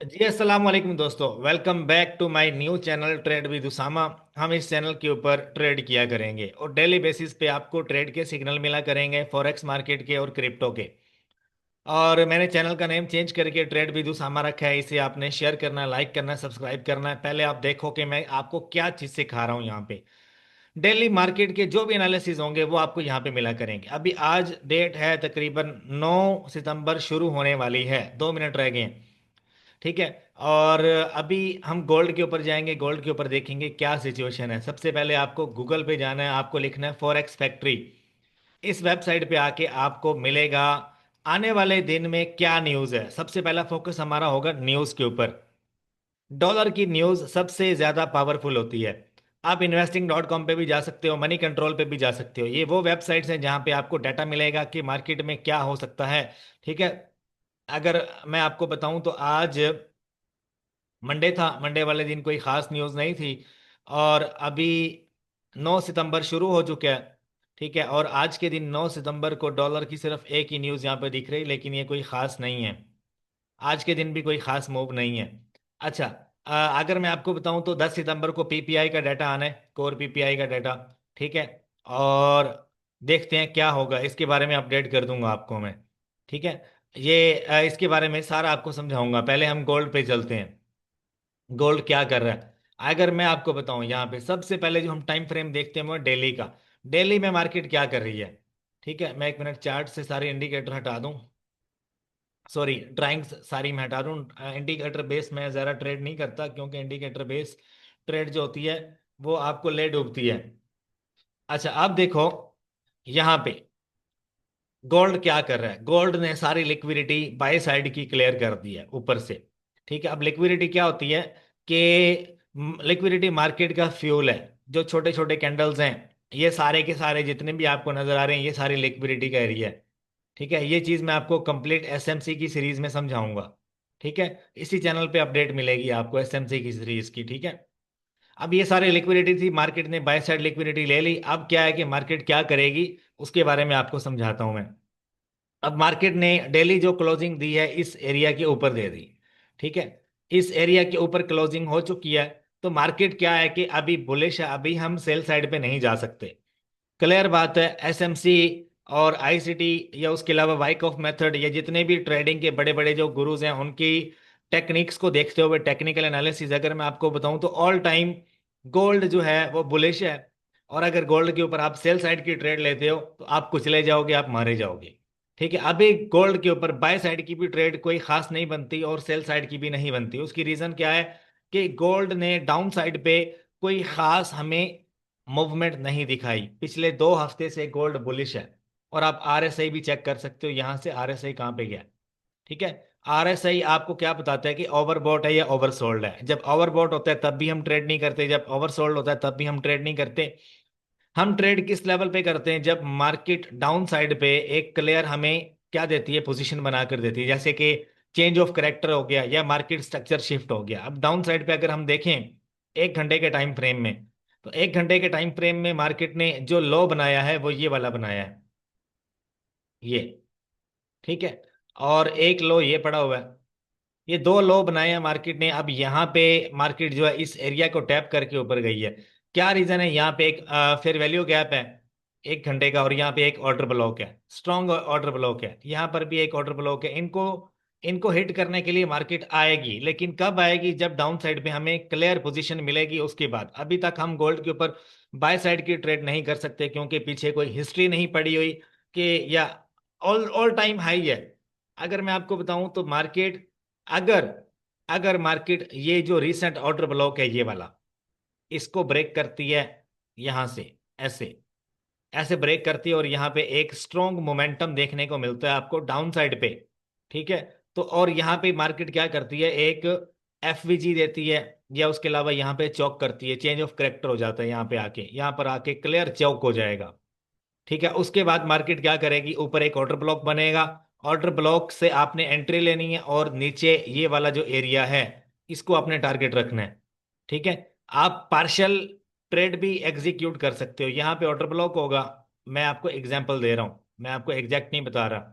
जी अस्सलाम वालेकुम दोस्तों, welcome back to my new channel trade with Usama. हम इस चैनल के ऊपर ट्रेड किया करेंगे और डेली बेसिस पे आपको ट्रेड के सिग्नल मिला करेंगे, फॉरेक्स मार्केट के और क्रिप्टो के। और मैंने चैनल का नेम चेंज करके ट्रेड विद उसामा रखा है। इसे आपने शेयर करना है, लाइक करना है, सब्सक्राइब करना है। पहले आप देखो कि मैं आपको क्या चीज़ सिखा रहा हूँ यहाँ पे। डेली मार्केट के जो भी एनालिसिस होंगे वो आपको यहाँ पे मिला करेंगे। अभी आज डेट है तकरीबन 9 सितंबर, शुरू होने वाली है, 2 मिनट रह गए हैं। ठीक है। और अभी हम गोल्ड के ऊपर जाएंगे, गोल्ड के ऊपर देखेंगे क्या सिचुएशन है। सबसे पहले आपको गूगल पे जाना है, आपको लिखना है फॉरेक्स फैक्ट्री। इस वेबसाइट पे आके आपको मिलेगा आने वाले दिन में क्या न्यूज़ है। सबसे पहला फोकस हमारा होगा न्यूज़ के ऊपर। डॉलर की न्यूज़ सबसे ज़्यादा पावरफुल होती है। आप investing.com पे भी जा सकते हो, मनी कंट्रोल पे भी जा सकते हो। ये वो वेबसाइट्स हैं जहाँ पे आपको डाटा मिलेगा कि मार्केट में क्या हो सकता है। ठीक है। अगर मैं आपको बताऊं तो आज मंडे था, मंडे वाले दिन कोई खास न्यूज़ नहीं थी। और अभी 9 सितंबर शुरू हो चुका है। ठीक है। और आज के दिन 9 सितंबर को डॉलर की सिर्फ एक ही न्यूज़ यहाँ पे दिख रही, लेकिन ये कोई खास नहीं है। आज के दिन भी कोई खास मूव नहीं है। अच्छा। अगर मैं आपको बताऊं तो 10 सितंबर को पीपीआई का डाटा आना है, कोर पीपीआई का डाटा। ठीक है। और देखते हैं क्या होगा, इसके बारे में अपडेट कर दूंगा आपको मैं। ठीक है। इसके बारे में सारा आपको समझाऊंगा। पहले हम गोल्ड पे चलते हैं। गोल्ड क्या कर रहा है अगर मैं आपको बताऊं, यहाँ पे सबसे पहले जो हम टाइम फ्रेम देखते हैं वो डेली का। डेली में मार्केट क्या कर रही है। ठीक है। मैं 1 मिनट चार्ट से सारे इंडिकेटर हटा दूं, सॉरी ड्राइंग्स सारी मैं हटा दूं। इंडिकेटर बेस में ज़रा ट्रेड नहीं करता, क्योंकि इंडिकेटर बेस ट्रेड जो होती है वो आपको ले डूबती है। अच्छा, अब देखो यहाँ पे गोल्ड क्या कर रहा है। गोल्ड ने सारी लिक्विडिटी बाय साइड की क्लियर कर दी है ऊपर से। ठीक है। अब लिक्विडिटी क्या होती है कि लिक्विडिटी मार्केट का फ्यूल है। जो छोटे छोटे कैंडल्स हैं, ये सारे के सारे जितने भी आपको नजर आ रहे हैं, ये सारी लिक्विडिटी का एरिया है। ठीक है। ये चीज मैं आपको कंप्लीट एसएमसी की सीरीज में समझाऊंगा। ठीक है। इसी चैनल पे अपडेट मिलेगी आपको एसएमसी की सीरीज की। ठीक है। अब ये सारी लिक्विडिटी थी, मार्केट ने बाय साइड लिक्विडिटी ले ली। अब क्या है कि मार्केट क्या करेगी उसके बारे में आपको समझाता हूं मैं। अब मार्केट ने डेली जो क्लोजिंग दी है इस एरिया के ऊपर दे दी। ठीक है। इस एरिया के ऊपर क्लोजिंग हो चुकी है। तो मार्केट क्या है कि अभी बुलिश है, अभी हम सेल साइड पे नहीं जा सकते। क्लियर बात है। एसएमसी और आईसीटी या उसके अलावा वाइकॉफ मेथड, ये जितने भी ट्रेडिंग के बड़े बड़े जो गुरुज हैं उनकी टेक्निक्स को देखते हुए, टेक्निकल एनालिसिस अगर मैं आपको बताऊं तो ऑल टाइम गोल्ड जो है वो बुलिश है। और अगर गोल्ड के ऊपर आप सेल साइड की ट्रेड लेते हो तो आप कुचले जाओगे, आप मारे जाओगे। ठीक है। अभी गोल्ड के ऊपर बाय साइड की भी ट्रेड कोई खास नहीं बनती और सेल साइड की भी नहीं बनती। उसकी रीजन क्या है कि गोल्ड ने डाउन साइड पे कोई खास हमें मूवमेंट नहीं दिखाई। पिछले 2 हफ्ते से गोल्ड बुलिश है। और आप आरएसआई भी चेक कर सकते हो, यहां से आरएसआई कहाँ पे गया। ठीक है। आरएसआई आपको क्या बताता है कि ओवरबॉट है या ओवरसोल्ड है। जब ओवरबॉट होता है तब भी हम ट्रेड नहीं करते, जब ओवरसोल्ड होता है तब भी हम ट्रेड नहीं करते। हम ट्रेड किस लेवल पे करते हैं, जब मार्केट डाउन साइड पे एक क्लियर हमें क्या देती है, पोजीशन बना कर देती है। जैसे कि चेंज ऑफ करेक्टर हो गया या मार्केट स्ट्रक्चर शिफ्ट हो गया। अब डाउन साइड पे अगर हम देखें 1 घंटे के टाइम फ्रेम में, तो 1 घंटे के टाइम फ्रेम में मार्केट ने जो लो बनाया है वो ये वाला बनाया है, ये। ठीक है। और एक लो ये पड़ा हुआ है। ये 2 लो बनाए हैं मार्केट ने। अब यहाँ पे मार्केट जो है इस एरिया को टैप करके ऊपर गई है। क्या रीजन है, यहाँ पे एक फेयर वैल्यू गैप है 1 घंटे का, और यहाँ पे एक ऑर्डर ब्लॉक है, स्ट्रॉन्ग ऑर्डर ब्लॉक है। यहाँ पर भी एक ऑर्डर ब्लॉक है। इनको इनको हिट करने के लिए मार्केट आएगी, लेकिन कब आएगी, जब डाउन साइड पे हमें क्लियर पोजीशन मिलेगी उसके बाद। अभी तक हम गोल्ड के ऊपर बाय साइड की ट्रेड नहीं कर सकते, क्योंकि पीछे कोई हिस्ट्री नहीं पड़ी हुई कि या ऑल ऑल टाइम हाई है। अगर मैं आपको बताऊं तो मार्केट, अगर अगर मार्केट ये जो रीसेंट ऑर्डर ब्लॉक है ये वाला, इसको ब्रेक करती है यहां से, ऐसे ऐसे ब्रेक करती है, और यहाँ पे एक स्ट्रॉन्ग मोमेंटम देखने को मिलता है आपको डाउन साइड पे। ठीक है। तो और यहाँ पे मार्केट क्या करती है, एक एफवीजी देती है, या उसके अलावा यहाँ पे चौक करती है, चेंज ऑफ करेक्टर हो जाता है। यहाँ पे आके, यहाँ पर आके क्लियर चौक हो जाएगा। ठीक है। उसके बाद मार्केट क्या करेगी, ऊपर एक ऑर्डर ब्लॉक बनेगा। ऑर्डर ब्लॉक से आपने एंट्री लेनी है, और नीचे ये वाला जो एरिया है इसको आपने टारगेट रखना है। ठीक है। आप पार्शियल ट्रेड भी एग्जीक्यूट कर सकते हो। यहाँ पे ऑर्डर ब्लॉक होगा, मैं आपको एग्जांपल दे रहा हूँ, मैं आपको एग्जैक्ट नहीं बता रहा।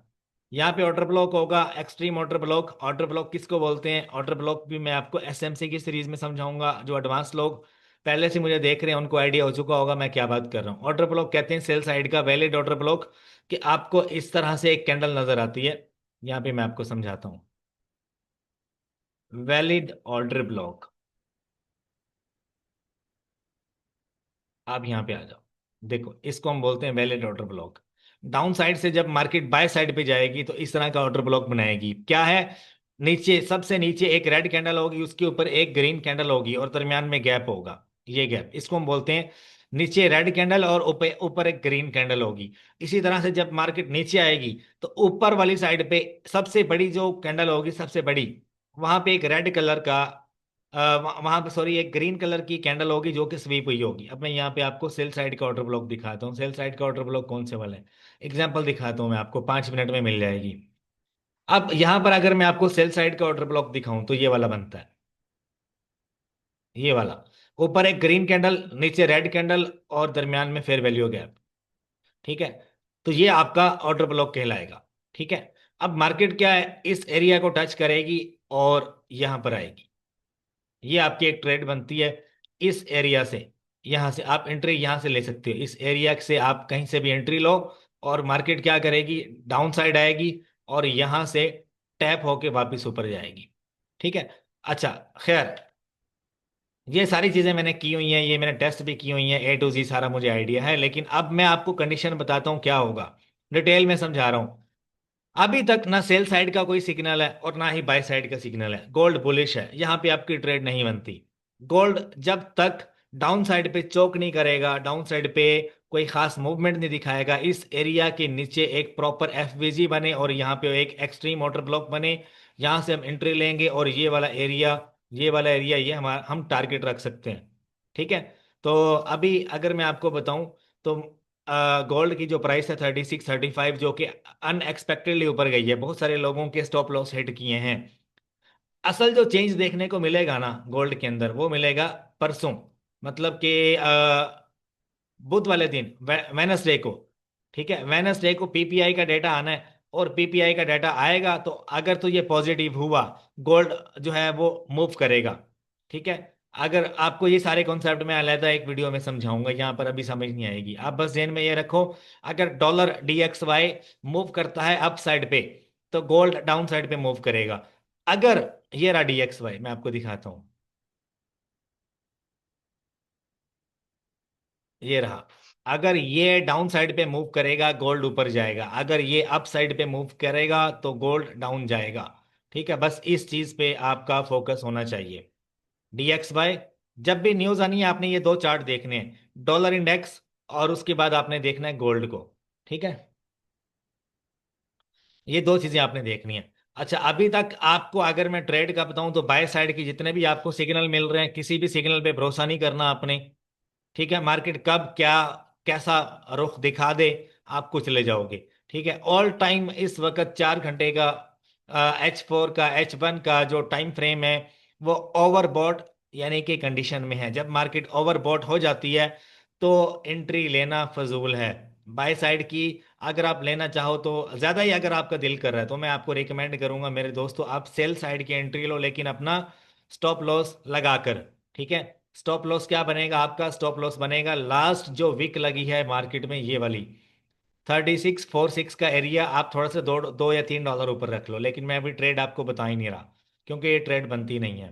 यहाँ पे ऑर्डर ब्लॉक होगा, extreme order block. Order block किसको बोलते हैं? ऑर्डर ब्लॉक भी मैं आपको एसएमसी की सीरीज में समझाऊंगा। जो एडवांस लोग पहले से मुझे देख रहे हैं उनको आइडिया हो चुका होगा मैं क्या बात कर रहा हूँ। ऑर्डर ब्लॉक कहते हैं सेल साइड का वैलिड ऑर्डर ब्लॉक, कि आपको इस तरह से एक कैंडल नजर आती है। यहाँ पे मैं आपको समझाता हूँ। वैलिड ऑर्डर ब्लॉक, आप यहाँ पे आ जाओ। देखो इसको हम बोलते हैं valid order block. Down side से जब मार्केट बाय साइड पे जाएगी तो इस तरह का ऑर्डर ब्लॉक बनाएगी। क्या है? नीचे, सबसे नीचे एक रेड कैंडल होगी, उसके ऊपर एक ग्रीन कैंडल होगी और दरमियान में गैप होगा। ये गैप, इसको हम बोलते हैं नीचे रेड कैंडल और ऊपर ऊपर एक ग्रीन कैंडल होगी। इसी तरह से जब मार्केट नीचे आएगी तो ऊपर वाली साइड पे सबसे बड़ी जो कैंडल होगी, सबसे बड़ी, वहां पे एक रेड कलर का, वहां पे सॉरी एक ग्रीन कलर की कैंडल होगी जो कि स्वीप हुई होगी। अब मैं यहाँ पे आपको सेल साइड का ऑर्डर ब्लॉक दिखाता हूँ। सेल साइड का ऑर्डर ब्लॉक कौन से वाला है, एग्जांपल दिखाता हूँ मैं आपको, 5 मिनट में मिल जाएगी। अब यहाँ पर अगर मैं आपको सेल साइड का ऑर्डर ब्लॉक दिखाऊं तो ये वाला बनता है, ये वाला। ऊपर एक ग्रीन कैंडल, नीचे रेड कैंडल और दरमियान में फेयर वैल्यू गैप। ठीक है, तो ये आपका ऑर्डर ब्लॉक कहलाएगा। ठीक है, अब मार्केट क्या है, इस एरिया को टच करेगी और यहां पर आएगी। ये आपकी एक ट्रेड बनती है इस एरिया से। यहां से आप एंट्री यहां से ले सकते हो, इस एरिया से आप कहीं से भी एंट्री लो। और मार्केट क्या करेगी, डाउन साइड आएगी और यहां से टैप होके वापस ऊपर जाएगी। ठीक है, अच्छा, खैर, ये सारी चीजें मैंने की हुई हैं, ये मैंने टेस्ट भी की हुई हैं, ए टू जी सारा मुझे आइडिया है। लेकिन अब मैं आपको कंडीशन बताता हूँ क्या होगा, डिटेल में समझा रहा हूँ। अभी तक ना सेल साइड का कोई सिग्नल है और ना ही बाय साइड का सिग्नल है। गोल्ड बुलिश है, यहां पे आपकी ट्रेड नहीं बनती। गोल्ड जब तक डाउन साइड पे चोक नहीं करेगा, डाउन साइड पे कोई खास मूवमेंट नहीं दिखाएगा, इस एरिया के नीचे एक प्रॉपर एफवीजी बने और यहाँ पे एक एक्सट्रीम ऑर्डर ब्लॉक बने, यहां से हम एंट्री लेंगे और ये वाला एरिया ये हम टारगेट रख सकते हैं। ठीक है, तो अभी अगर मैं आपको बताऊं तो गोल्ड की जो प्राइस है 36-35, जो कि अनएक्सपेक्टेडली ऊपर गई है, बहुत सारे लोगों के स्टॉप लॉस हिट किए हैं। असल जो चेंज देखने को मिलेगा ना गोल्ड के अंदर, वो मिलेगा परसों, मतलब कि बुध वाले दिन, वेनसडे को। ठीक है, वेनसडे को पीपीआई का डेटा आना है और पीपीआई का डेटा आएगा तो अगर तो ये पॉजिटिव हुआ, गोल्ड जो है वो मूव करेगा। ठीक है, अगर आपको ये सारे कॉन्सेप्ट मैं अलग एक वीडियो में समझाऊंगा, यहाँ पर अभी समझ नहीं आएगी, आप बस ध्यान में ये रखो। अगर डॉलर DXY मूव करता है अप साइड पे तो गोल्ड डाउन साइड पे मूव करेगा। अगर ये रहा DXY, मैं आपको दिखाता हूँ, ये रहा। अगर ये डाउन साइड पे मूव करेगा गोल्ड ऊपर जाएगा, अगर ये अप साइड पे मूव करेगा तो गोल्ड डाउन जाएगा। ठीक है, बस इस चीज पे आपका फोकस होना चाहिए। DXY, जब भी न्यूज आनी है आपने ये दो चार्ट देखने हैं, डॉलर इंडेक्स और उसके बाद आपने देखना है गोल्ड को। ठीक है, ये दो चीजें आपने देखनी है। अच्छा, अभी तक आपको अगर मैं ट्रेड का बताऊं तो बाय साइड के जितने भी आपको सिग्नल मिल रहे हैं, किसी भी सिग्नल पे भरोसा नहीं करना आपने। ठीक है, मार्केट कब क्या कैसा रुख दिखा दे, आपको चले जाओगे। ठीक है, ऑल टाइम इस वक्त 4 घंटे का H4 का H1 का जो टाइम फ्रेम है वो ओवरबॉट यानी कि कंडीशन में है। जब मार्केट ओवरबॉट हो जाती है तो एंट्री लेना फजूल है। बाय साइड की अगर आप लेना चाहो तो ज्यादा ही, अगर आपका दिल कर रहा है तो मैं आपको रिकमेंड करूंगा मेरे दोस्तों, आप सेल साइड की एंट्री लो, लेकिन अपना स्टॉप लॉस लगाकर। ठीक है, स्टॉप लॉस क्या बनेगा आपका? स्टॉप लॉस बनेगा लास्ट जो विक लगी है मार्केट में, ये वाली 3646 का एरिया। आप थोड़ा सा $2 या $3 ऊपर रख लो, लेकिन मैं अभी ट्रेड आपको बता ही नहीं रहा क्योंकि ये ट्रेड बनती नहीं है।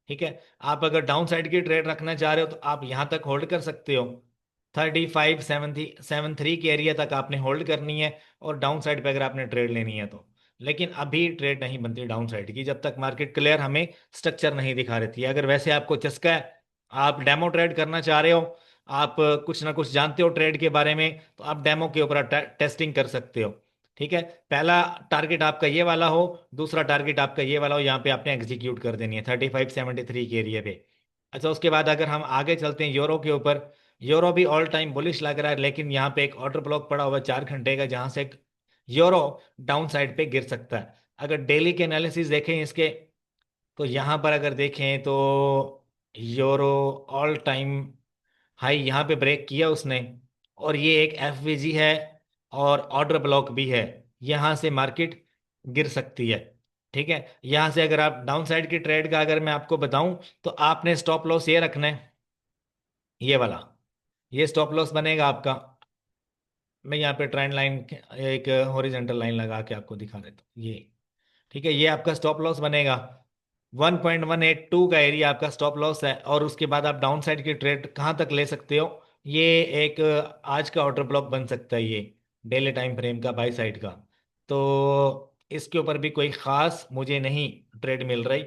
ठीक है, आप अगर डाउन साइड की ट्रेड रखना चाह रहे हो तो आप यहां तक होल्ड कर सकते हो। 3573 के एरिया तक आपने होल्ड करनी है और डाउन साइड पे अगर आपने ट्रेड लेनी है तो। लेकिन अभी ट्रेड नहीं बनती डाउन साइड की जब तक मार्केट क्लियर हमें स्ट्रक्चर नहीं दिखा रही है। अगर वैसे आपको चस्का है, आप डेमो ट्रेड करना चाह रहे हो, आप कुछ ना कुछ जानते हो ट्रेड के बारे में, तो आप डेमो के ऊपर टेस्टिंग कर सकते हो। ठीक है, पहला टारगेट आपका ये वाला हो, दूसरा टारगेट आपका ये वाला हो, यहाँ पे आपने एग्जीक्यूट कर देनी है 3573 के एरिया पे। अच्छा, उसके बाद अगर हम आगे चलते हैं यूरो के ऊपर, यूरो भी ऑल टाइम बुलिश लग रहा है, लेकिन यहाँ पे एक ऑर्डर ब्लॉक पड़ा हुआ है 4 घंटे का, जहां से यूरो डाउन साइड पे गिर सकता है। अगर डेली के एनालिसिस देखें इसके, तो यहाँ पर अगर देखें तो यूरो ऑल टाइम हाई यहाँ पे ब्रेक किया उसने, और ये एक एफवीजी है और ऑर्डर ब्लॉक भी है। यहाँ से मार्केट गिर सकती है। ठीक है, यहां से अगर आप डाउन साइड की ट्रेड का अगर मैं आपको बताऊं, तो आपने स्टॉप लॉस ये रखना है, ये वाला। ये स्टॉप लॉस बनेगा आपका। मैं यहाँ पे ट्रेंड लाइन, एक हॉरिजेंटल लाइन लगा के आपको दिखा देता हूँ ये। ठीक है, ये आपका स्टॉप लॉस बनेगा। 1.182 का एरिया आपका स्टॉप लॉस है। और उसके बाद आप डाउन साइड की ट्रेड कहाँ तक ले सकते हो? ये एक आज का ऑर्डर ब्लॉक बन सकता है, ये डेली टाइम फ्रेम का, बाई साइड का। तो इसके ऊपर भी कोई खास मुझे नहीं ट्रेड मिल रही,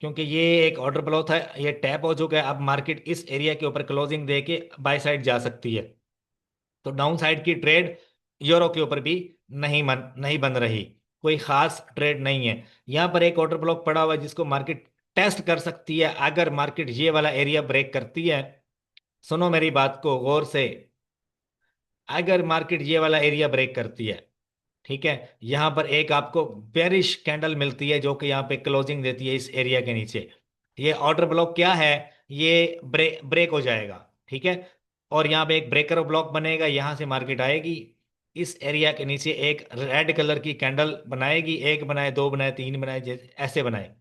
क्योंकि ये एक ऑर्डर ब्लॉक है, ये टैप हो चुका है। अब मार्केट इस एरिया के ऊपर क्लोजिंग दे के बाई साइड जा सकती है। तो डाउन साइड की ट्रेड यूरो के ऊपर भी नहीं बन रही, कोई खास ट्रेड नहीं है। यहां पर एक ऑर्डर ब्लॉक पड़ा हुआ है जिसको मार्केट टेस्ट कर सकती है, अगर मार्केट ये वाला एरिया ब्रेक करती है। सुनो मेरी बात को गौर से। अगर मार्केट ये वाला एरिया ब्रेक करती है, ठीक है, यहां पर एक आपको बेरिश कैंडल मिलती है जो कि यहां पे क्लोजिंग देती है इस एरिया के नीचे, ये ऑर्डर ब्लॉक क्या है? ये ब्रेक हो जाएगा। ठीक है, और यहाँ पे एक ब्रेकर ब्लॉक बनेगा, यहां से मार्केट आएगी इस एरिया के नीचे, एक रेड कलर की कैंडल बनाएगी, एक बनाए, दो बनाए, तीन बनाए, ऐसे बनाए,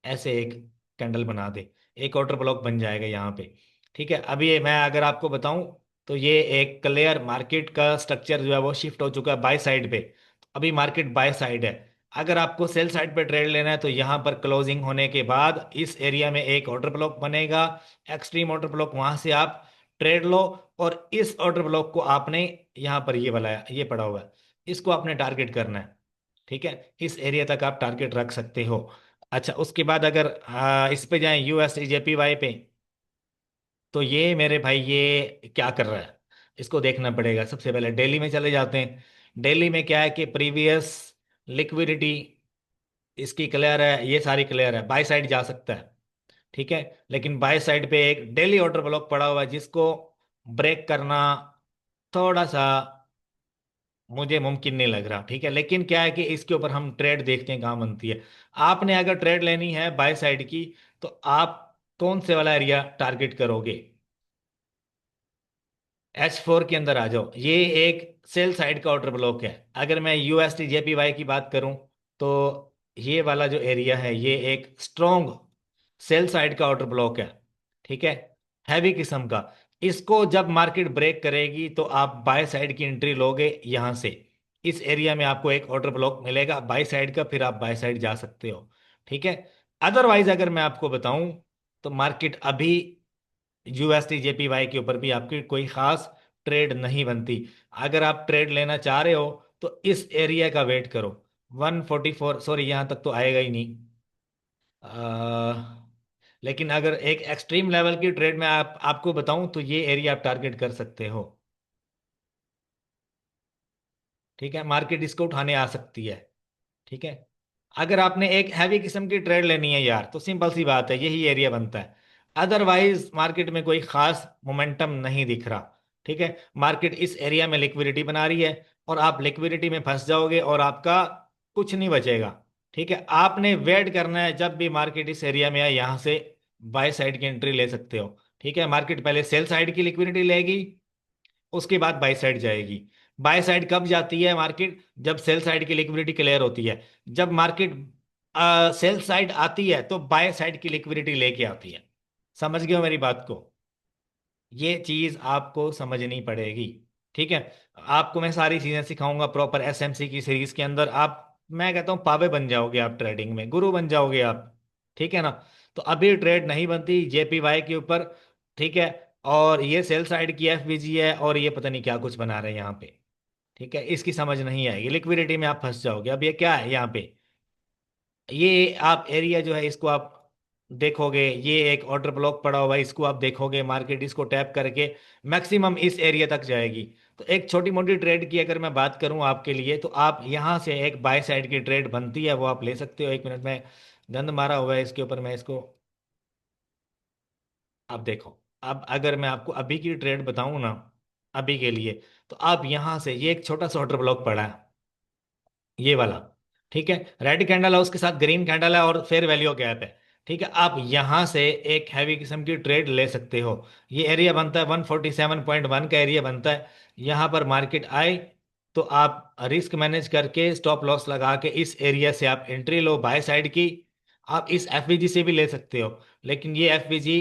ऐसे एक कैंडल बना दे, एक ऑर्डर ब्लॉक बन जाएगा यहाँ पे। ठीक है, अभी ये मैं अगर आपको बताऊं, तो ये एक क्लियर मार्केट का स्ट्रक्चर जो है वो शिफ्ट हो चुका है बाय साइड पे। अभी मार्केट बाय साइड है। अगर आपको सेल साइड पे ट्रेड लेना है, तो यहाँ पर क्लोजिंग होने के बाद इस एरिया में एक ऑर्डर ब्लॉक बनेगा, एक्सट्रीम ऑर्डर ब्लॉक, वहां से आप ट्रेड लो। और इस ऑर्डर ब्लॉक को आपने, यहाँ पर ये वाला ये पड़ा हुआ है, इसको आपने टारगेट करना है। ठीक है, इस एरिया तक आप टारगेट रख सकते हो। अच्छा, उसके बाद अगर इस पे जाएं यूएसडी जेपीवाई पे, तो ये मेरे भाई ये क्या कर रहा है, इसको देखना पड़ेगा। सबसे पहले डेली में चले जाते हैं। डेली में क्या है कि प्रीवियस लिक्विडिटी इसकी क्लियर है, ये सारी क्लियर है, बाय साइड जा सकता है। ठीक है, लेकिन बाय साइड पे एक डेली ऑर्डर ब्लॉक पड़ा हुआ है जिसको ब्रेक करना थोड़ा सा मुझे मुमकिन नहीं लग रहा। ठीक है, लेकिन क्या है कि इसके ऊपर हम ट्रेड देखते हैं कहाँ बनती है। आपने अगर ट्रेड लेनी है बाय साइड की, तो आप कौन से वाला एरिया टारगेट करोगे? H4 के अंदर आ जाओ, ये एक सेल साइड का ऑर्डर ब्लॉक है। अगर मैं यूएसटी जेपीवाई की बात करूं, तो ये वाला जो एरिया है ये एक स्ट्रॉन्ग सेल साइड का ऑर्डर ब्लॉक है। ठीक है, हैवी किस्म का। इसको जब मार्केट ब्रेक करेगी तो आप बाय साइड की एंट्री लोगे यहां से। इस एरिया में आपको एक ऑर्डर ब्लॉक मिलेगा बाय साइड का, फिर आप बाय साइड जा सकते हो। ठीक है, अदरवाइज अगर मैं आपको बताऊं, तो मार्केट अभी यूएसडी जेपीवाई के ऊपर भी आपकी कोई खास ट्रेड नहीं बनती। अगर आप ट्रेड लेना चाह रहे हो, तो इस एरिया का वेट करो। 144, सॉरी, यहां तक तो आएगा ही नहीं। लेकिन अगर एक एक्सट्रीम लेवल की ट्रेड में आपको बताऊं, तो ये एरिया आप टारगेट कर सकते हो। ठीक है, मार्केट इसको उठाने आ सकती है। ठीक है, अगर आपने एक हैवी किस्म की ट्रेड लेनी है यार, तो सिंपल सी बात है, यही एरिया बनता है। अदरवाइज मार्केट में कोई खास मोमेंटम नहीं दिख रहा। ठीक है, मार्केट इस एरिया में लिक्विडिटी बना रही है, और आप लिक्विडिटी में फंस जाओगे और आपका कुछ नहीं बचेगा। ठीक है, आपने वेट करना है, जब भी मार्केट इस एरिया में आए यहां से बाय साइड की एंट्री ले सकते हो। ठीक है, मार्केट पहले सेल साइड की लिक्विडिटी लेगी, उसके बाद बाय साइड जाएगी। बाय साइड कब जाती है मार्केट? जब सेल साइड की लिक्विडिटी क्लियर होती है। जब मार्केट सेल साइड आती है, तो बाय साइड की लिक्विडिटी लेके आती है। समझ गए हो मेरी बात को? ये चीज आपको समझनी पड़ेगी। ठीक है, आपको मैं सारी चीजें सिखाऊंगा प्रॉपर एसएमसी की सीरीज के अंदर। आप, मैं कहता हूँ, पावे बन जाओगे, आप ट्रेडिंग में गुरु बन जाओगे आप। ठीक है ना? तो अभी ट्रेड नहीं बनती जेपीवाई के ऊपर। ठीक है, और ये सेल साइड की एफबीजी है, और ये पता नहीं क्या कुछ बना रहे हैं यहाँ पे। ठीक है, इसकी समझ नहीं आएगी, लिक्विडिटी में आप फंस जाओगे। अब ये क्या है यहाँ पे, ये आप एरिया जो है इसको आप देखोगे, ये एक ऑर्डर ब्लॉक पड़ा हुआ है, इसको आप देखोगे, मार्केट इसको टैप करके मैक्सिमम इस एरिया तक जाएगी। तो एक छोटी मोटी ट्रेड की अगर मैं बात करूं आपके लिए, तो आप यहां से एक बाय साइड की ट्रेड बनती है, वो आप ले सकते हो। 1 मिनट में गंद मारा हुआ है इसके ऊपर, मैं इसको, आप देखो। अब अगर मैं आपको अभी की ट्रेड बताऊं ना, अभी के लिए, तो आप यहां से, ये एक छोटा सा ऑर्डर ब्लॉक पड़ा है, ये वाला। ठीक है, रेड कैंडल है, उसके साथ ग्रीन कैंडल है, और फेयर वैल्यू गैप है। ठीक है, आप यहां से एक हैवी किस्म की ट्रेड ले सकते हो। ये एरिया बनता है 147.1 का एरिया बनता है। यहां पर मार्केट आए, तो आप रिस्क मैनेज करके स्टॉप लॉस लगा के इस एरिया से आप एंट्री लो बाय साइड की। आप इस एफवीजी से भी ले सकते हो, लेकिन ये एफवीजी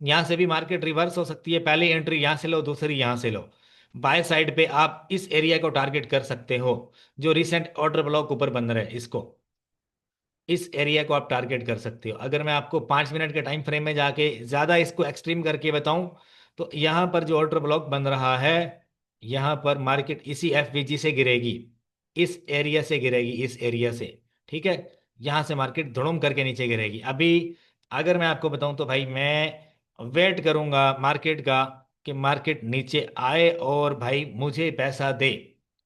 यहाँ से भी मार्केट रिवर्स हो सकती है, पहली एंट्री यहाँ से लो, दूसरी यहाँ से लो। बाय साइड पे आप इस एरिया को टारगेट कर सकते हो, जो रिसेंट ऑर्डर ब्लॉक ऊपर बन रहा है, इसको, इस एरिया को आप टारगेट कर सकते हो। अगर मैं आपको 5 मिनट के टाइम फ्रेम में जाके ज्यादा इसको एक्सट्रीम करके बताऊं, तो यहां पर जो ऑर्डर ब्लॉक बन रहा है, यहां पर मार्केट इसी एफवीजी से गिरेगी, इस एरिया से गिरेगी, इस एरिया से। ठीक है, यहां से मार्केट धड़ुम करके नीचे गिरेगी। अभी अगर मैं आपको बताऊं तो भाई मैं वेट करूंगा मार्केट का, कि मार्केट नीचे आए और भाई मुझे पैसा दे।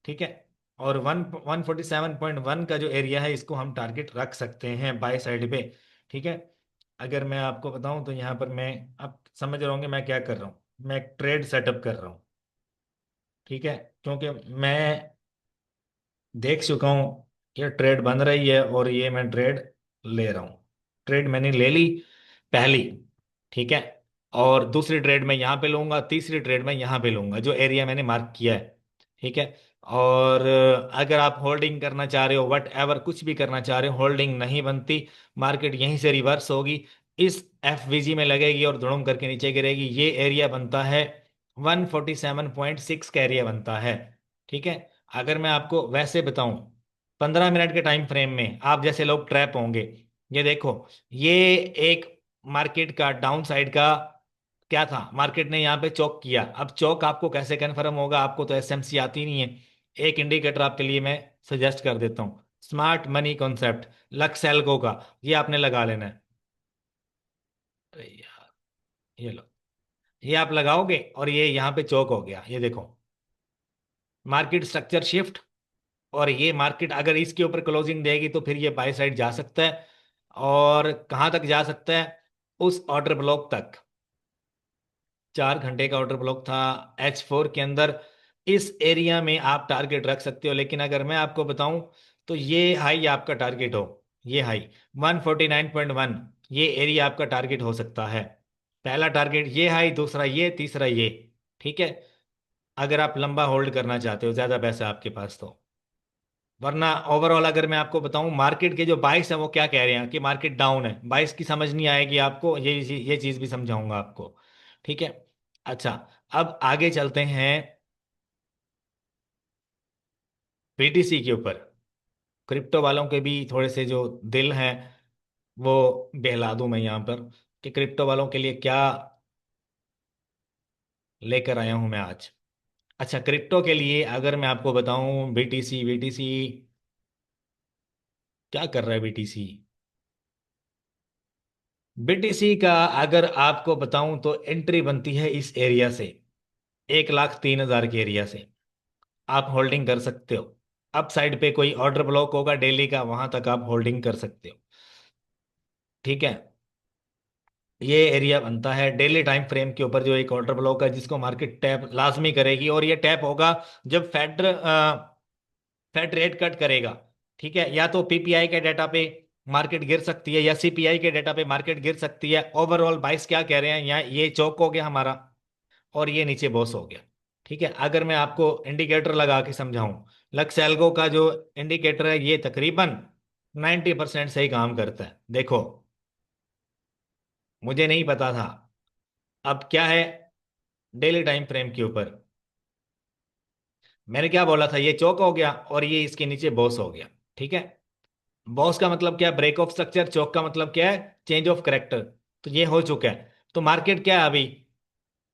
ठीक है, और 147.1 का जो एरिया है, इसको हम टारगेट रख सकते हैं बाय साइड पे। ठीक है, अगर मैं आपको बताऊं तो यहाँ पर मैं, आप समझ रहे होंगे मैं क्या कर रहा हूँ, मैं एक ट्रेड सेटअप कर रहा हूँ। ठीक है, क्योंकि मैं देख चुका हूँ ये ट्रेड बन रही है और ये मैं ट्रेड ले रहा हूँ। ट्रेड मैंने ले ली पहली, ठीक है, और दूसरी ट्रेड मैं यहाँ पे लूंगा, तीसरी ट्रेड मैं यहाँ पे लूंगा, जो एरिया मैंने मार्क किया है। ठीक है, और अगर आप होल्डिंग करना चाह रहे हो, वट एवर कुछ भी करना चाह रहे हो, होल्डिंग नहीं बनती, मार्केट यहीं से रिवर्स होगी, इस एफवीजी में लगेगी और धुड़ुम करके नीचे गिरेगी। ये एरिया बनता है 147.6 का एरिया बनता है। ठीक है, अगर मैं आपको वैसे बताऊं 15 मिनट के टाइम फ्रेम में, आप जैसे लोग ट्रैप होंगे, ये देखो, ये एक मार्केट का डाउन साइड का क्या था, मार्केट ने यहाँ पे चौक किया। अब चौक आपको कैसे कन्फर्म होगा, आपको तो एसएमसी आती नहीं है। एक इंडिकेटर आपके लिए मैं सजेस्ट कर देता हूँ, smart money concept, lux algo का, ये आपने लगा लेना है। अरे यार, ये लो, ये आप लगाओगे और ये यहाँ पे चौक हो गया, ये देखो, मार्केट स्ट्रक्चर शिफ्ट। और ये मार्केट अगर इसके ऊपर क्लोजिंग देगी तो फिर ये बाय साइड जा सकता है, और कहाँ तक जा सकता है, उस ऑर्डर ब्लॉक तक। 4 घंटे का ऑर्डर ब्लॉक था H4 के अंदर, इस एरिया में आप टारगेट रख सकते हो। लेकिन अगर मैं आपको बताऊं तो ये हाई आपका टारगेट हो, ये हाई 149.1, ये एरिया आपका टारगेट हो सकता है। पहला टारगेट ये हाई, दूसरा ये, तीसरा ये। ठीक है, अगर आप लंबा होल्ड करना चाहते हो, ज्यादा पैसा आपके पास तो। वरना ओवरऑल अगर मैं आपको बताऊं, मार्केट के जो बाइस है वो क्या कह रहे हैं कि मार्केट डाउन है, बाइस की समझ नहीं आएगी आपको, ये चीज भी समझाऊंगा आपको। ठीक है, अच्छा, अब आगे चलते हैं बीटीसी के ऊपर। क्रिप्टो वालों के भी थोड़े से जो दिल हैं, वो बहला दूं मैं यहाँ पर, कि क्रिप्टो वालों के लिए क्या लेकर आया हूं मैं आज। अच्छा, क्रिप्टो के लिए अगर मैं आपको बताऊं, बीटीसी बीटीसी क्या कर रहा है बीटीसी। बीटीसी का अगर आपको बताऊं तो एंट्री बनती है इस एरिया से, 1,03,000 के एरिया से। आप होल्डिंग कर सकते हो, अप साइड पे कोई ऑर्डर ब्लॉक होगा डेली का, वहां तक आप होल्डिंग कर सकते हो। ठीक है, ये एरिया बनता है डेली टाइम फ्रेम के ऊपर, जो एक ऑर्डर ब्लॉक है जिसको मार्केट टैप लाजमी करेगी, और ये टैप होगा जब फेड रेट कट करेगा। ठीक है, या तो पीपीआई के डेटा पे मार्केट गिर सकती है, या सीपीआई के डेटा पे मार्केट गिर सकती है। ओवरऑल बाइस क्या कह रहे हैं, यहाँ ये चौक हो गया हमारा, और ये नीचे बॉस हो गया। ठीक है, अगर मैं आपको इंडिकेटर लगा के समझाऊं, लक्सेल्गो का जो इंडिकेटर है, ये तकरीबन 90% सही काम करता है। देखो, मुझे नहीं पता था, अब क्या है, डेली टाइम फ्रेम के ऊपर मैंने क्या बोला था, ये चौक हो गया और ये इसके नीचे बॉस हो गया। ठीक है, बॉस का मतलब क्या है, ब्रेक ऑफ स्ट्रक्चर, चौक का मतलब क्या है, चेंज ऑफ करेक्टर। तो ये हो चुका है। तो मार्केट क्या है अभी,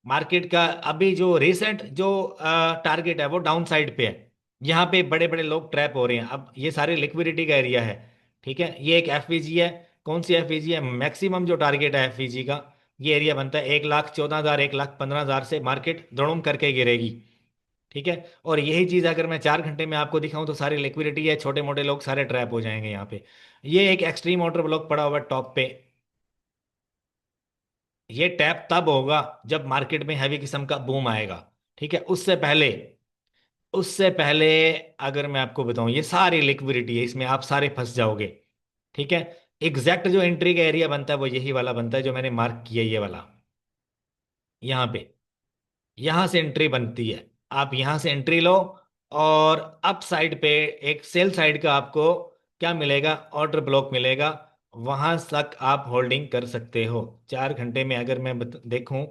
मार्केट का अभी जो रिसेंट जो टारगेट है वो डाउन साइड पे है। यहाँ पे बड़े बड़े लोग ट्रैप हो रहे हैं, अब ये सारे लिक्विडिटी का एरिया है। ठीक है, ये एक एफवीजी है, कौन सी एफवीजी है, मैक्सिमम जो टारगेट है एफवीजी का, ये एरिया बनता है 1,14,000, 1,15,000 से मार्केट धड़ोम करके गिरेगी। ठीक है, और यही चीज अगर मैं 4 घंटे में आपको दिखाऊं तो सारी लिक्विडिटी है, छोटे मोटे लोग सारे ट्रैप हो जाएंगे यहाँ पे। ये एक एक्सट्रीम ऑर्डर ब्लॉक पड़ा हुआ है टॉप पे, ये टैप तब होगा जब मार्केट में हैवी किस्म का बूम आएगा। ठीक है, उससे पहले अगर मैं आपको बताऊं, ये सारी लिक्विडिटी है, इसमें आप सारे फंस जाओगे। ठीक है, एग्जैक्ट जो एंट्री का एरिया बनता है वो यही वाला बनता है जो मैंने मार्क किया, ये वाला, यहाँ पे, यहां से एंट्री बनती है। आप यहां से एंट्री लो, और अप साइड पे एक सेल साइड का आपको क्या मिलेगा, ऑर्डर ब्लॉक मिलेगा। वहां तक आप होल्डिंग कर सकते हो। 4 घंटे में अगर मैं देखूं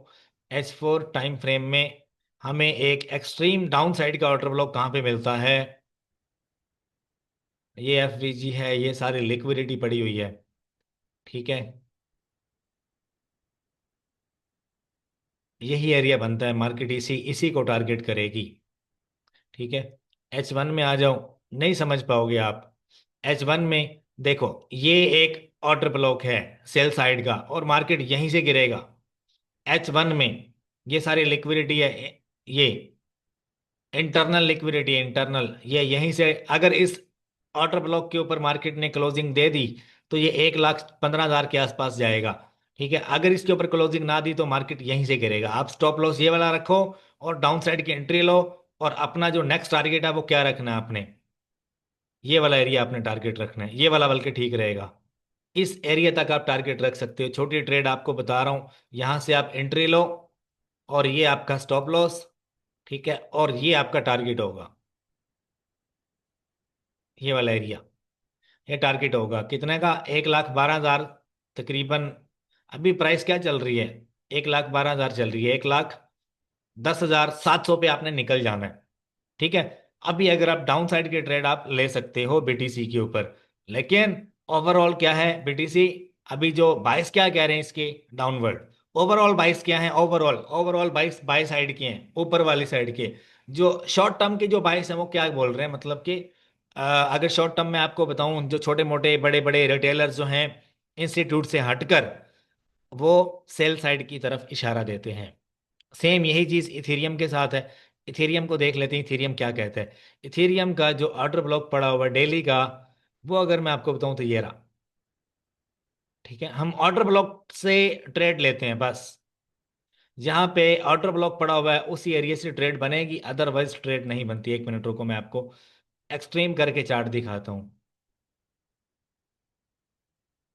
H4 टाइम फ्रेम में, हमें एक एक्सट्रीम डाउन साइड का ऑर्डर ब्लॉक कहाँ पे मिलता है? ये एफवीजी है, ये सारी लिक्विडिटी पड़ी हुई है। ठीक है, यही एरिया बनता है, मार्केट इसी इसी को टारगेट करेगी। ठीक है, H1 में आ जाओ, नहीं समझ पाओगे आप। H1 में देखो, ये एक ऑर्डर ब्लॉक है सेल साइड का, और मार्केट यहीं से गिरेगा। H1 में ये सारी लिक्विडिटी है, ये इंटरनल लिक्विडिटी है, इंटरनल, ये यहीं से अगर इस ऑर्डर ब्लॉक के ऊपर मार्केट ने क्लोजिंग दे दी तो ये 1,15,000 के आसपास जाएगा। ठीक है, अगर इसके ऊपर क्लोजिंग ना दी तो मार्केट यहीं से गिरेगा। आप स्टॉप लॉस ये वाला रखो और डाउन साइड की एंट्री लो। और अपना जो नेक्स्ट टारगेट है वो क्या रखना है आपने? ये वाला एरिया आपने टारगेट रखना है, ये वाला बल्कि ठीक रहेगा। इस एरिया तक आप टारगेट रख सकते हो। छोटी ट्रेड आपको बता रहा हूं, यहां से आप एंट्री लो और ये आपका स्टॉप लॉस। ठीक है, और ये आपका टारगेट होगा, ये वाला एरिया। ये टारगेट होगा कितने का? 1,12,000 तकरीबन। अभी प्राइस क्या चल रही है? 1,12,000 चल रही है। 1,10,700 पे आपने निकल जाना है। ठीक है, अभी अगर आप डाउन साइड के ट्रेड आप ले सकते हो बीटीसी के ऊपर, लेकिन ओवरऑल क्या है बीटीसी, अभी जो बाइस क्या कह रहे हैं इसके डाउनवर्ड, ओवरऑल बाइस क्या है? ओवरऑल ओवरऑल बाइस बाई साइड के हैं, ऊपर वाली साइड के। जो शॉर्ट टर्म के जो बाइस हैं वो क्या बोल रहे हैं, मतलब कि अगर शॉर्ट टर्म में आपको बताऊं, जो छोटे मोटे बड़े बड़े रिटेलर्स जो हैं इंस्टीट्यूट से हटकर, वो सेल साइड की तरफ इशारा देते हैं। सेम यही चीज इथेरियम के साथ है। इथेरियम को देख लेते हैं, इथेरियम क्या कहता है। इथेरियम का जो ऑर्डर ब्लॉक पड़ा हुआ है डेली का, वो अगर मैं आपको बताऊं तो ये रहा। ठीक है, हम ऑर्डर ब्लॉक से ट्रेड लेते हैं बस। जहां पे ऑर्डर ब्लॉक पड़ा हुआ है उसी एरिया से ट्रेड बनेगी, अदरवाइज ट्रेड नहीं बनती। 1 मिनट रुको, मैं आपको एक्सट्रीम करके चार्ट दिखाता हूं।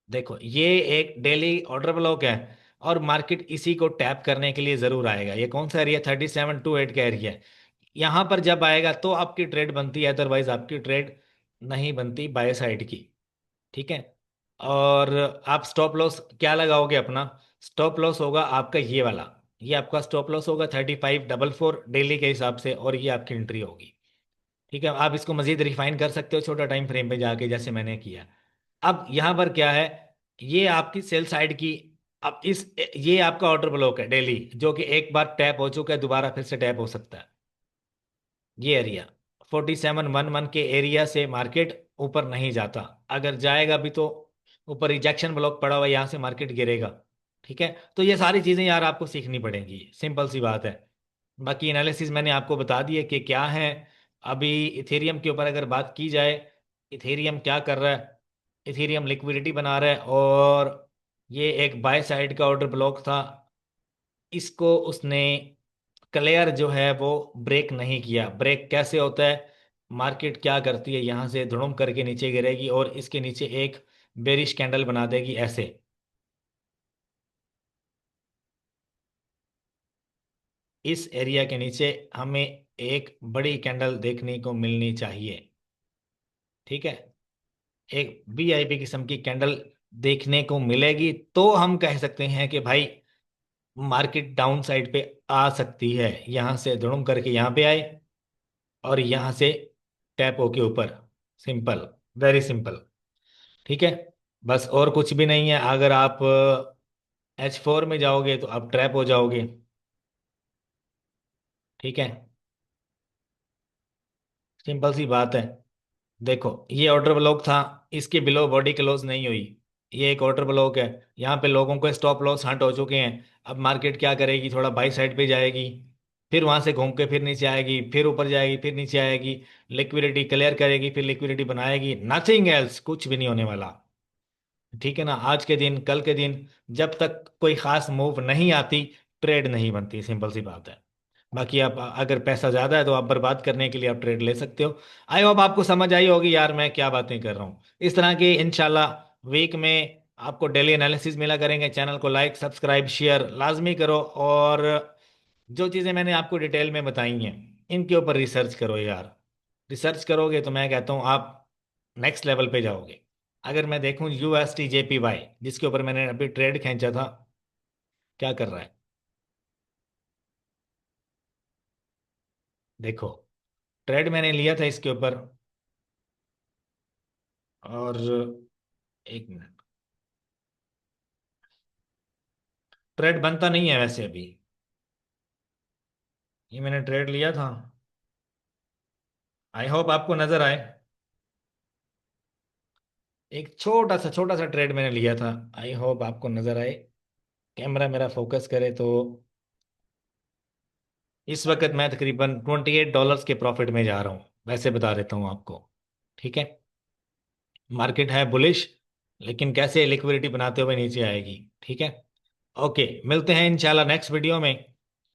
देखो, ये एक डेली ऑर्डर ब्लॉक है और मार्केट इसी को टैप करने के लिए जरूर आएगा। ये कौन सा एरिया? 3728 का एरिया है। यहां पर जब आएगा तो आपकी ट्रेड बनती है, अदरवाइज आपकी ट्रेड नहीं बनती बाय साइड की। ठीक है, और आप स्टॉप लॉस क्या लगाओगे अपना? स्टॉप लॉस होगा आपका ये वाला, ये आपका स्टॉप लॉस होगा 3544 डेली के हिसाब से, और ये आपकी एंट्री होगी। ठीक है, आप इसको मजीद रिफाइन कर सकते हो छोटा टाइम फ्रेम पे जाके, जैसे मैंने किया। अब यहां पर क्या है, ये आपकी सेल साइड की। अब इस ये आपका ऑर्डर ब्लॉक है डेली, जो कि एक बार टैप हो चुका है, दोबारा फिर से टैप हो सकता है। ये एरिया 4711 के एरिया से मार्केट ऊपर नहीं जाता। अगर जाएगा भी तो ऊपर रिजेक्शन ब्लॉक पड़ा हुआ है, यहां से मार्केट गिरेगा। ठीक है, तो ये सारी चीजें यार आपको सीखनी पड़ेंगी, सिंपल सी बात है। बाकी एनालिसिस मैंने आपको बता दिया कि क्या है। अभी इथेरियम के ऊपर अगर बात की जाए, इथेरियम क्या कर रहा है? इथेरियम लिक्विडिटी बना रहा है, और ये एक बाय साइड का ऑर्डर ब्लॉक था, इसको उसने क्लियर जो है वो ब्रेक नहीं किया। ब्रेक कैसे होता है? मार्केट क्या करती है, यहां से धुड़ुम करके नीचे गिरेगी और इसके नीचे एक बेरिश कैंडल बना देगी ऐसे। इस एरिया के नीचे हमें एक बड़ी कैंडल देखने को मिलनी चाहिए। ठीक है, एक वीआईपी किस्म की कैंडल देखने को मिलेगी तो हम कह सकते हैं कि भाई मार्केट डाउन साइड पे आ सकती है। यहां से धुड़ुम करके यहां पे आए और यहां से टैप होके ऊपर। Simple, very simple. ठीक है, बस और कुछ भी नहीं है। अगर आप H4 में जाओगे तो आप ट्रैप हो जाओगे। ठीक है, सिंपल सी बात है। देखो, ये ऑर्डर ब्लॉक था, इसके बिलो बॉडी क्लोज नहीं हुई। ये एक ऑर्डर ब्लॉक है, यहाँ पे लोगों को स्टॉप लॉस हंट हो चुके हैं। अब मार्केट क्या करेगी? थोड़ा बाई साइड पे जाएगी, फिर वहां से घूम के फिर नीचे आएगी, फिर ऊपर जाएगी, फिर नीचे आएगी, लिक्विडिटी क्लियर करेगी, फिर लिक्विडिटी बनाएगी, नथिंग एल्स, कुछ भी नहीं होने वाला। ठीक है ना, आज के दिन कल के दिन जब तक कोई खास मूव नहीं आती, ट्रेड नहीं बनती, सिंपल सी बात है। बाकी आप अगर पैसा ज्यादा है तो आप बर्बाद करने के लिए आप ट्रेड ले सकते हो। आई होप आपको समझ आई होगी यार मैं क्या बातें कर रहा हूँ। इस तरह के इंशाल्लाह वीक में आपको डेली एनालिसिस मिला करेंगे। चैनल को लाइक सब्सक्राइब शेयर लाजमी करो, और जो चीज़ें मैंने आपको डिटेल में बताई हैं इनके ऊपर रिसर्च करो यार। रिसर्च करोगे तो मैं कहता हूँ आप नेक्स्ट लेवल पे जाओगे। अगर मैं देखूं UST JPY, जिसके ऊपर मैंने अभी ट्रेड खींचा था, क्या कर रहा है देखो। ट्रेड मैंने लिया था इसके ऊपर, और एक मिनट, ट्रेड बनता नहीं है वैसे अभी। ये मैंने ट्रेड लिया था, आई होप आपको नजर आए। एक छोटा सा ट्रेड मैंने लिया था, आई होप आपको नजर आए। कैमरा मेरा फोकस करे तो। इस वक्त मैं तकरीबन $28 के प्रॉफिट में जा रहा हूँ, वैसे बता देता हूँ आपको। ठीक है, मार्केट है बुलिश, लेकिन कैसे लिक्विडिटी बनाते हुए नीचे आएगी। ठीक है, ओके, मिलते हैं इंशाल्लाह नेक्स्ट वीडियो में।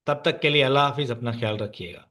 तब तक के लिए अल्लाह हाफिज, अपना ख्याल रखिएगा।